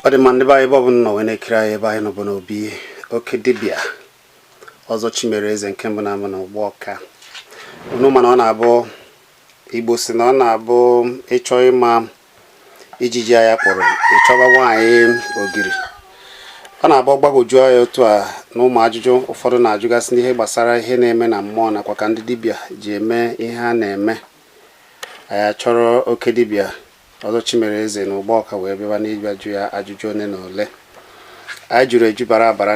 Ọdịmandị ba ebe ọbụla nọ wee na-ekiri anyị ebe anyị nọ bụ n'obi oke dibịa ọzọ Chimereze nke mbụ na-ama n'ụgbọ ọka. Unu mana ọ na-abụ Igbo si na ọ na-abụ ịchọ ịma ijiji ya kpọrọ ịchọba nwaanyị ogiri. Ọ na-abụ gbagwoju ya otu a na ụmụ ajụjụ ụfọdụ na-ajụgasị n'ihe gbasara ihe na-eme na mmụọ nakwa ka ndị dibịa ji eme ihe ha na-eme. Anyị chọrọ oke dibịa ọzọ Chimereze n'ụgbọ ọka wee bịa n'ịbịa jụ ya ajụjụ one na ole. Anyị jụrụ eju bara abara